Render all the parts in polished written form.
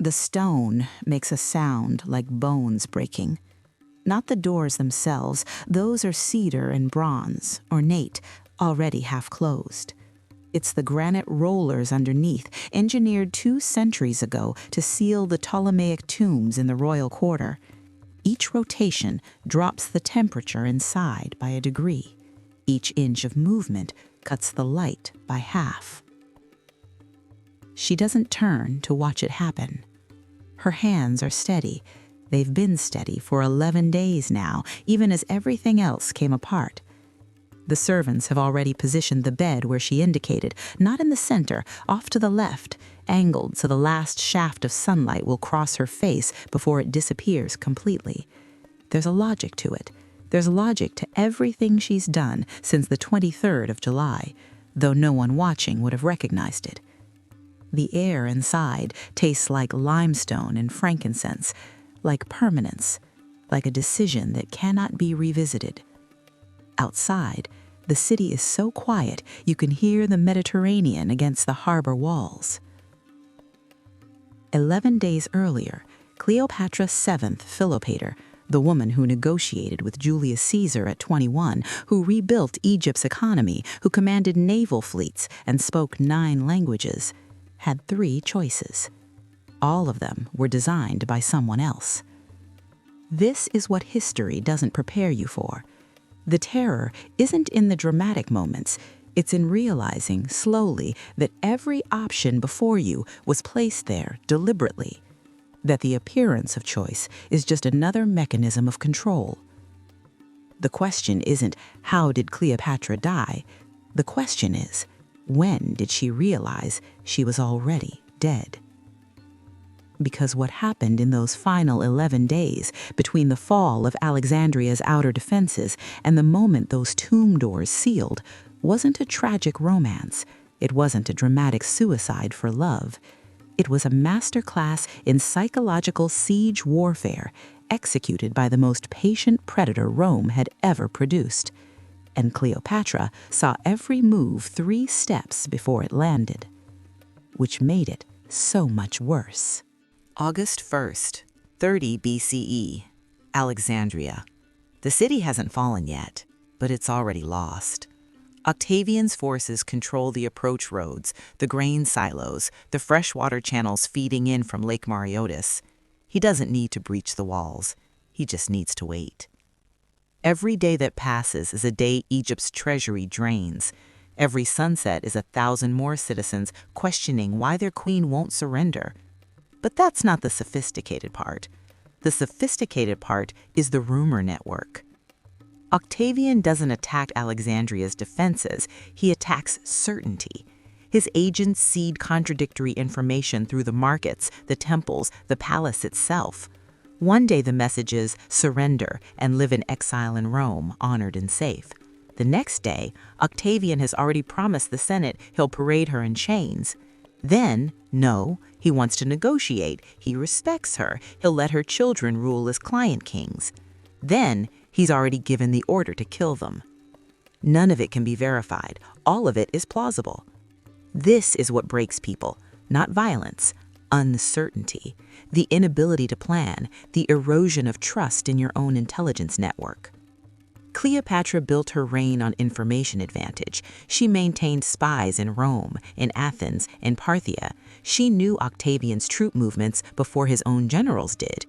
The stone makes a sound like bones breaking. Not the doors themselves, those are cedar and bronze, ornate, already half closed. It's the granite rollers underneath, engineered 2 centuries ago to seal the Ptolemaic tombs in the royal quarter. Each rotation drops the temperature inside by a degree. Each inch of movement cuts the light by half. She doesn't turn to watch it happen. Her hands are steady. They've been steady for 11 days now, even as everything else came apart. The servants have already positioned the bed where she indicated, not in the center, off to the left, angled so the last shaft of sunlight will cross her face before it disappears completely. There's a logic to it. There's logic to everything she's done since the 23rd of July, though no one watching would have recognized it. The air inside tastes like limestone and frankincense, like permanence, like a decision that cannot be revisited. Outside, the city is so quiet you can hear the Mediterranean against the harbor walls. 11 days earlier, Cleopatra's 7th Philopator, the woman who negotiated with Julius Caesar at 21, who rebuilt Egypt's economy, who commanded naval fleets and spoke 9 languages, had 3 choices. All of them were designed by someone else. This is what history doesn't prepare you for. The terror isn't in the dramatic moments, it's in realizing slowly that every option before you was placed there deliberately, that the appearance of choice is just another mechanism of control. The question isn't, how did Cleopatra die? The question is, when did she realize she was already dead? Because what happened in those final 11 days between the fall of Alexandria's outer defenses and the moment those tomb doors sealed wasn't a tragic romance. It wasn't a dramatic suicide for love. It was a masterclass in psychological siege warfare executed by the most patient predator Rome had ever produced. And Cleopatra saw every move 3 steps before it landed, which made it so much worse. August 1st, 30 BCE, Alexandria. The city hasn't fallen yet, but it's already lost. Octavian's forces control the approach roads, the grain silos, the freshwater channels feeding in from Lake Mareotis. He doesn't need to breach the walls. He just needs to wait. Every day that passes is a day Egypt's treasury drains. Every sunset is 1,000 more citizens questioning why their queen won't surrender. But that's not the sophisticated part. The sophisticated part is the rumor network. Octavian doesn't attack Alexandria's defenses, he attacks certainty. His agents seed contradictory information through the markets, the temples, the palace itself. One day the message is surrender and live in exile in Rome, honored and safe. The next day, Octavian has already promised the Senate he'll parade her in chains. Then, no, he wants to negotiate. He respects her. He'll let her children rule as client kings. Then, he's already given the order to kill them. None of it can be verified. All of it is plausible. This is what breaks people, not violence, uncertainty, the inability to plan, the erosion of trust in your own intelligence network. Cleopatra built her reign on information advantage. She maintained spies in Rome, in Athens, in Parthia. She knew Octavian's troop movements before his own generals did.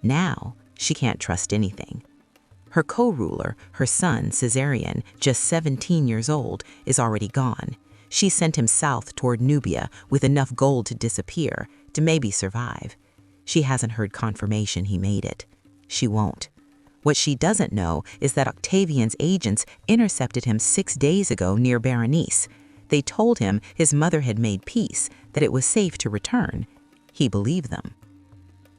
Now, she can't trust anything. Her co-ruler, her son, Caesarion, just 17 years old, is already gone. She sent him south toward Nubia with enough gold to disappear, to maybe survive. She hasn't heard confirmation he made it. She won't. What she doesn't know is that Octavian's agents intercepted him 6 days ago near Berenice. They told him his mother had made peace, that it was safe to return. He believed them.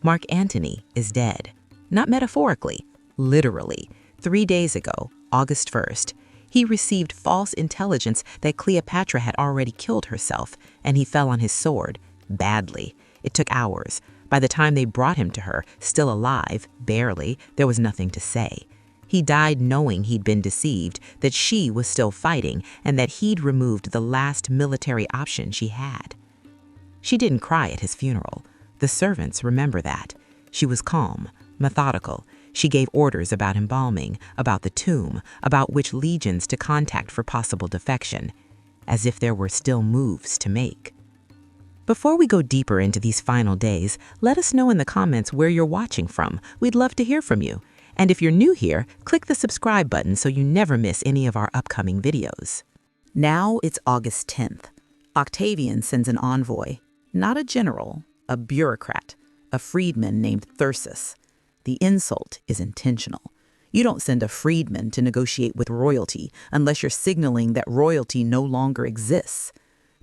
Mark Antony is dead. Not metaphorically, literally. 3 days ago, August 1st, he received false intelligence that Cleopatra had already killed herself, and he fell on his sword, badly. It took hours. By the time they brought him to her, still alive, barely, there was nothing to say. He died knowing he'd been deceived, that she was still fighting, and that he'd removed the last military option she had. She didn't cry at his funeral. The servants remember that. She was calm, methodical. She gave orders about embalming, about the tomb, about which legions to contact for possible defection, as if there were still moves to make. Before we go deeper into these final days, let us know in the comments where you're watching from. We'd love to hear from you. And if you're new here, click the subscribe button so you never miss any of our upcoming videos. Now it's August 10th. Octavian sends an envoy, not a general, a bureaucrat, a freedman named Thyrsis. The insult is intentional. You don't send a freedman to negotiate with royalty unless you're signaling that royalty no longer exists.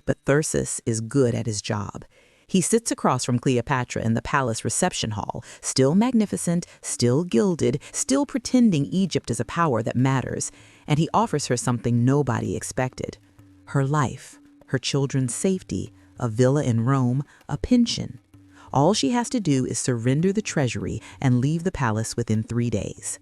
But Thyrsis is good at his job. He sits across from Cleopatra in the palace reception hall, still magnificent, still gilded, still pretending Egypt is a power that matters, and he offers her something nobody expected. Her life, her children's safety, a villa in Rome, a pension. All she has to do is surrender the treasury and leave the palace within 3 days.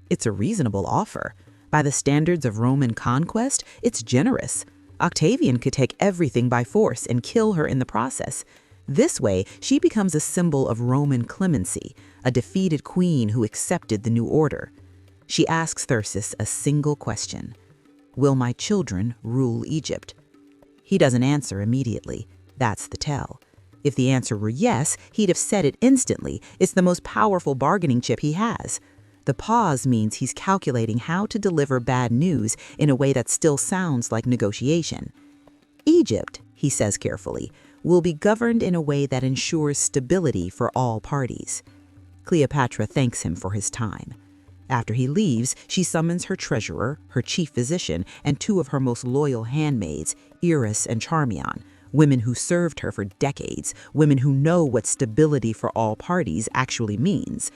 It's a reasonable offer. By the standards of Roman conquest, it's generous. Octavian could take everything by force and kill her in the process. This way, she becomes a symbol of Roman clemency, a defeated queen who accepted the new order. She asks Thyrsis a single question: will my children rule Egypt? He doesn't answer immediately. That's the tell. If the answer were yes, he'd have said it instantly. It's the most powerful bargaining chip he has. The pause means he's calculating how to deliver bad news in a way that still sounds like negotiation. Egypt, he says carefully, will be governed in a way that ensures stability for all parties. Cleopatra thanks him for his time. After he leaves, she summons her treasurer, her chief physician, and 2 of her most loyal handmaids, Eris and Charmian, women who served her for decades, women who know what stability for all parties actually means.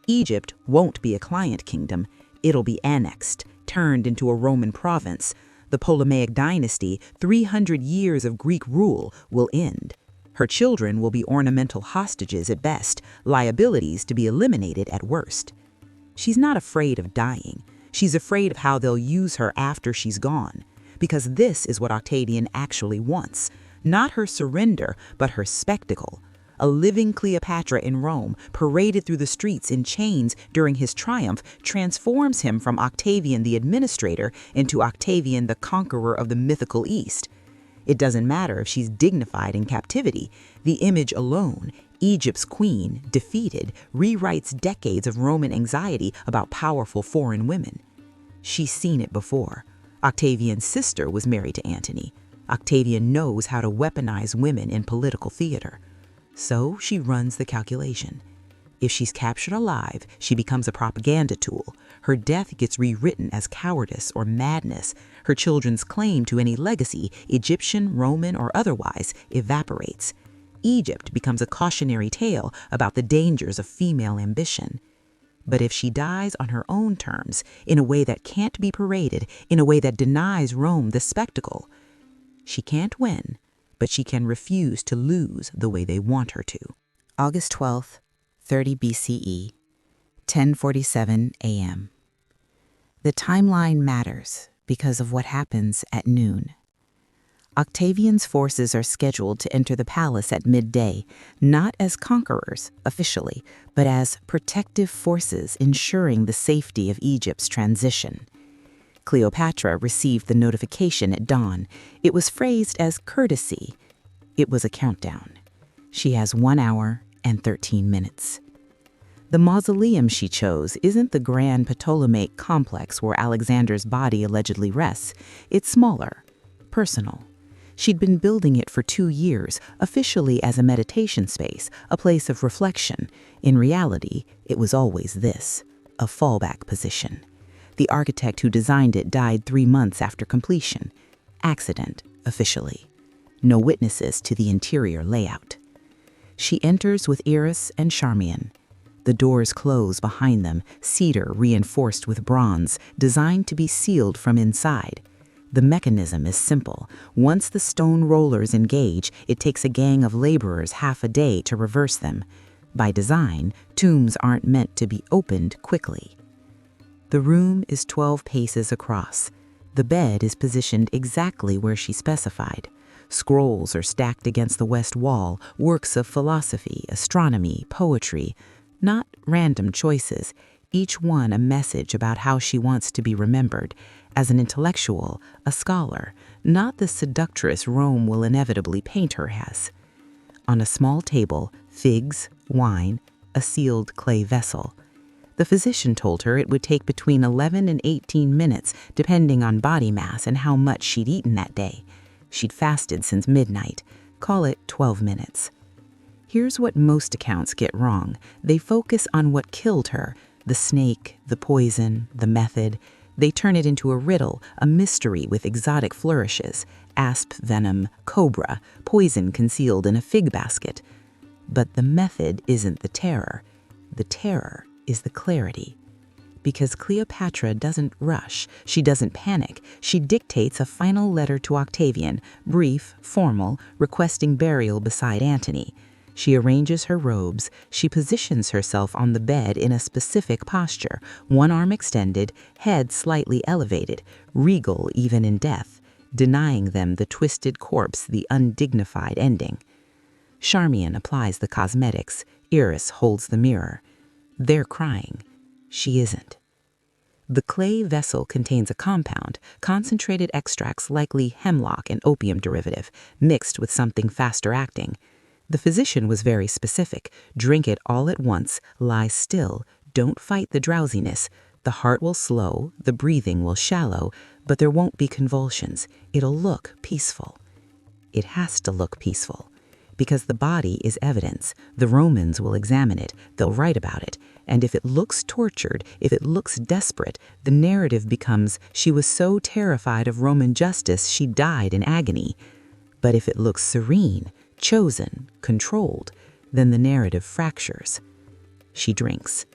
Egypt won't be a client kingdom. It'll be annexed, turned into a Roman province. The Ptolemaic dynasty, 300 years of Greek rule, will end. Her children will be ornamental hostages at best, liabilities to be eliminated at worst. She's not afraid of dying. She's afraid of how they'll use her after she's gone. Because this is what Octavian actually wants. Not her surrender, but her spectacle. A living Cleopatra in Rome, paraded through the streets in chains during his triumph, transforms him from Octavian the administrator into Octavian the conqueror of the mythical East. It doesn't matter if she's dignified in captivity. The image alone, Egypt's queen, defeated, rewrites decades of Roman anxiety about powerful foreign women. She's seen it before. Octavian's sister was married to Antony. Octavian knows how to weaponize women in political theater. So she runs the calculation. If she's captured alive, she becomes a propaganda tool. Her death gets rewritten as cowardice or madness. Her children's claim to any legacy, Egyptian, Roman, or otherwise, evaporates. Egypt becomes a cautionary tale about the dangers of female ambition. But if she dies on her own terms, in a way that can't be paraded, in a way that denies Rome the spectacle, she can't win, but she can refuse to lose the way they want her to. August 12th, 30 BCE, 10:47 a.m. The timeline matters because of what happens at noon. Octavian's forces are scheduled to enter the palace at midday, not as conquerors officially, but as protective forces ensuring the safety of Egypt's transition. Cleopatra received the notification at dawn. It was phrased as courtesy. It was a countdown. She has 1 hour and 13 minutes. The mausoleum she chose isn't the grand Ptolemaic complex where Alexander's body allegedly rests. It's smaller, personal. She'd been building it for 2 years, officially as a meditation space, a place of reflection. In reality, it was always this, a fallback position. The architect who designed it died 3 months after completion. Accident, officially. No witnesses to the interior layout. She enters with Eris and Charmian. The doors close behind them, cedar reinforced with bronze, designed to be sealed from inside. The mechanism is simple. Once the stone rollers engage, it takes a gang of laborers half a day to reverse them. By design, tombs aren't meant to be opened quickly. The room is 12 paces across. The bed is positioned exactly where she specified. Scrolls are stacked against the west wall, works of philosophy, astronomy, poetry. Not random choices, each one a message about how she wants to be remembered, as an intellectual, a scholar, not the seductress Rome will inevitably paint her as. On a small table, figs, wine, a sealed clay vessel. The physician told her it would take between 11 and 18 minutes, depending on body mass and how much she'd eaten that day. She'd fasted since midnight. Call it 12 minutes. Here's what most accounts get wrong. They focus on what killed her, the snake, the poison, the method. They turn it into a riddle, a mystery with exotic flourishes, asp venom, cobra, poison concealed in a fig basket. But the method isn't the terror. The terror is the clarity. Because Cleopatra doesn't rush, she doesn't panic, she dictates a final letter to Octavian, brief, formal, requesting burial beside Antony. She arranges her robes, she positions herself on the bed in a specific posture, one arm extended, head slightly elevated, regal even in death, denying them the twisted corpse, the undignified ending. Charmian applies the cosmetics, Iris holds the mirror. They're crying. She isn't. The clay vessel contains a compound, concentrated extracts likely hemlock and opium derivative, mixed with something faster acting. The physician was very specific. Drink it all at once, lie still, don't fight the drowsiness. The heart will slow, the breathing will shallow, but there won't be convulsions. It'll look peaceful. It has to look peaceful. Because the body is evidence. The Romans will examine it, they'll write about it. And if it looks tortured, if it looks desperate, the narrative becomes she was so terrified of Roman justice she died in agony. But if it looks serene, chosen, controlled, then the narrative fractures. She drinks.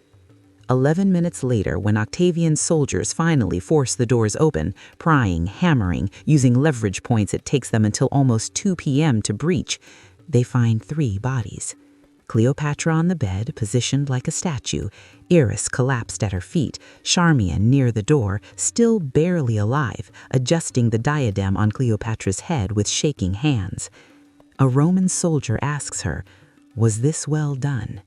11 minutes later, when Octavian's soldiers finally force the doors open, prying, hammering, using leverage points it takes them until almost 2 p.m. to breach, they find 3 bodies. Cleopatra on the bed, positioned like a statue, Iris collapsed at her feet, Charmian near the door, still barely alive, adjusting the diadem on Cleopatra's head with shaking hands. A Roman soldier asks her, "Was this well done?"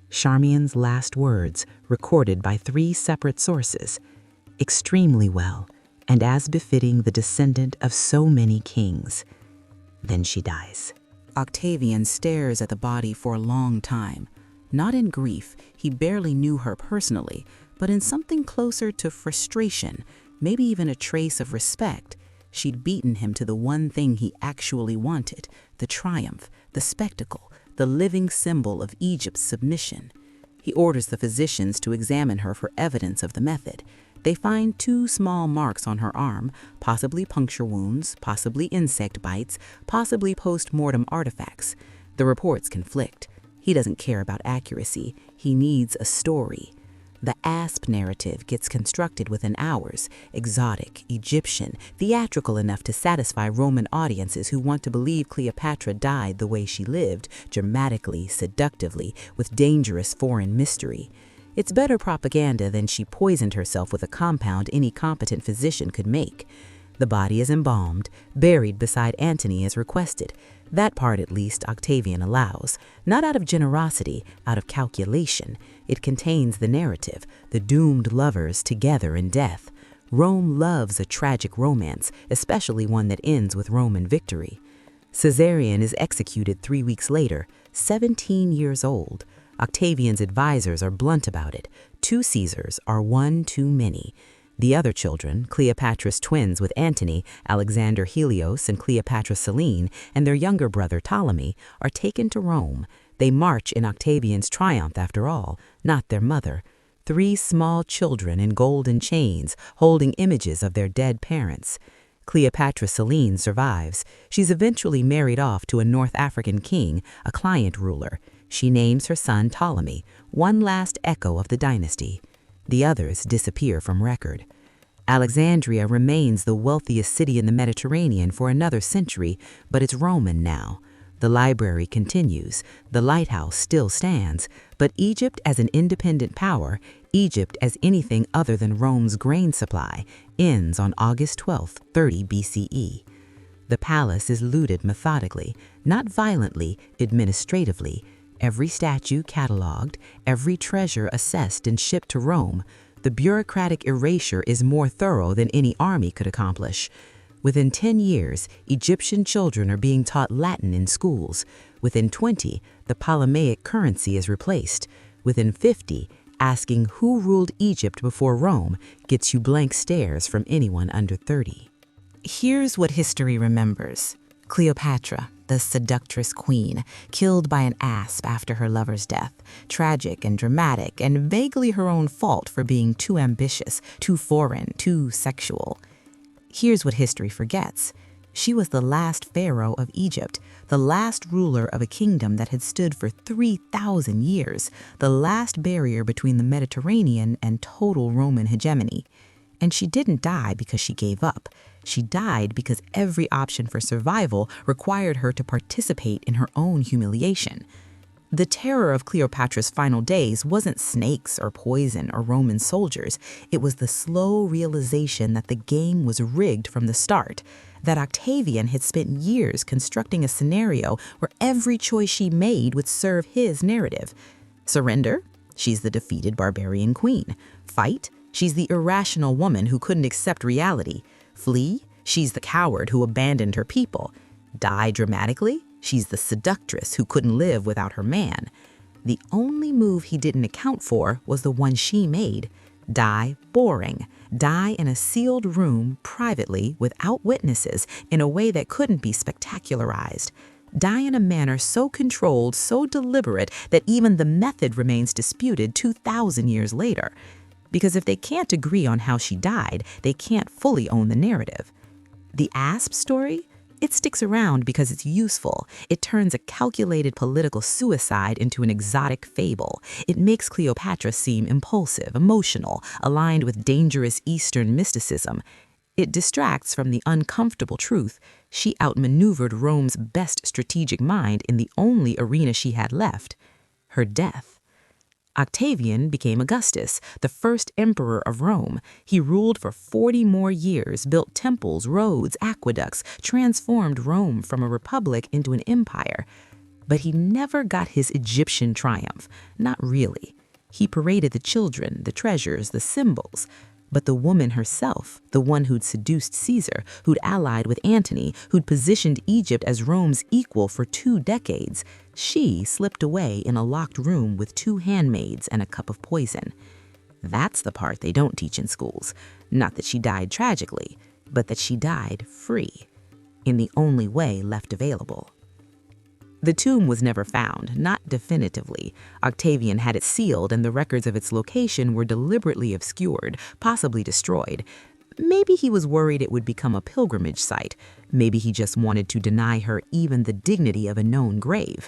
Charmian's last words, recorded by 3 separate sources, "Extremely well, and as befitting the descendant of so many kings." Then she dies. Octavian stares at the body for a long time. Not in grief, he barely knew her personally, but in something closer to frustration, maybe even a trace of respect. She'd beaten him to the one thing he actually wanted, the triumph, the spectacle, the living symbol of Egypt's submission. He orders the physicians to examine her for evidence of the method. They find 2 small marks on her arm, possibly puncture wounds, possibly insect bites, possibly post-mortem artifacts. The reports conflict. He doesn't care about accuracy. He needs a story. The asp narrative gets constructed within hours, exotic, Egyptian, theatrical enough to satisfy Roman audiences who want to believe Cleopatra died the way she lived, dramatically, seductively, with dangerous foreign mystery. It's better propaganda than she poisoned herself with a compound any competent physician could make. The body is embalmed, buried beside Antony as requested. That part, at least, Octavian allows. Not out of generosity, out of calculation. It contains the narrative, the doomed lovers together in death. Rome loves a tragic romance, especially one that ends with Roman victory. Caesarion is executed 3 weeks later, 17 years old. Octavian's advisors are blunt about it. 2 Caesars are 1 too many. The other children, Cleopatra's twins with Antony, Alexander Helios and Cleopatra Selene, and their younger brother Ptolemy, are taken to Rome. They march in Octavian's triumph after all, not their mother. 3 small children in golden chains, holding images of their dead parents. Cleopatra Selene survives. She's eventually married off to a North African king, a client ruler. She names her son Ptolemy, one last echo of the dynasty. The others disappear from record. Alexandria remains the wealthiest city in the Mediterranean for another century, but it's Roman now. The library continues, the lighthouse still stands, but Egypt as an independent power, Egypt as anything other than Rome's grain supply, ends on August 12, 30 BCE. The palace is looted methodically, not violently, administratively. Every statue catalogued, every treasure assessed and shipped to Rome. The bureaucratic erasure is more thorough than any army could accomplish. Within 10 years, Egyptian children are being taught Latin in schools. Within 20, the Ptolemaic currency is replaced. Within 50, asking who ruled Egypt before Rome gets you blank stares from anyone under 30. Here's what history remembers. Cleopatra, the seductress queen, killed by an asp after her lover's death. Tragic and dramatic, and vaguely her own fault for being too ambitious, too foreign, too sexual. Here's what history forgets. She was the last pharaoh of Egypt, the last ruler of a kingdom that had stood for 3,000 years, the last barrier between the Mediterranean and total Roman hegemony. And she didn't die because she gave up. She died because every option for survival required her to participate in her own humiliation. The terror of Cleopatra's final days wasn't snakes or poison or Roman soldiers. It was the slow realization that the game was rigged from the start, that Octavian had spent years constructing a scenario where every choice she made would serve his narrative. Surrender? She's the defeated barbarian queen. Fight? She's the irrational woman who couldn't accept reality. Flee? She's the coward who abandoned her people. Die dramatically? She's the seductress who couldn't live without her man. The only move he didn't account for was the one she made. Die boring. Die in a sealed room privately without witnesses in a way that couldn't be spectacularized. Die in a manner so controlled, so deliberate that even the method remains disputed 2,000 years later. Because if they can't agree on how she died, they can't fully own the narrative. The asp story? It sticks around because it's useful. It turns a calculated political suicide into an exotic fable. It makes Cleopatra seem impulsive, emotional, aligned with dangerous Eastern mysticism. It distracts from the uncomfortable truth. She outmaneuvered Rome's best strategic mind in the only arena she had left, her death. Octavian became Augustus, the first emperor of Rome. He ruled for 40 more years, built temples, roads, aqueducts, transformed Rome from a republic into an empire. But he never got his Egyptian triumph. Not really. He paraded the children, the treasures, the symbols. But the woman herself, the one who'd seduced Caesar, who'd allied with Antony, who'd positioned Egypt as Rome's equal for 2 decades, she slipped away in a locked room with 2 handmaids and a cup of poison. That's the part they don't teach in schools. Not that she died tragically, but that she died free, in the only way left available. The tomb was never found, not definitively. Octavian had it sealed, and the records of its location were deliberately obscured, possibly destroyed. Maybe he was worried it would become a pilgrimage site. Maybe he just wanted to deny her even the dignity of a known grave.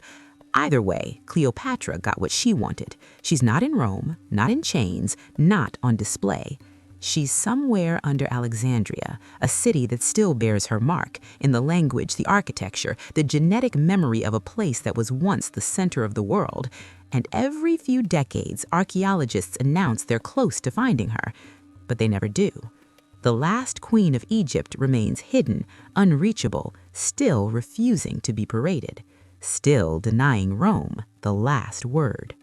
Either way, Cleopatra got what she wanted. She's not in Rome, not in chains, not on display. She's somewhere under Alexandria, a city that still bears her mark, in the language, the architecture, the genetic memory of a place that was once the center of the world. And every few decades, archaeologists announce they're close to finding her, but they never do. The last queen of Egypt remains hidden, unreachable, still refusing to be paraded, still denying Rome the last word.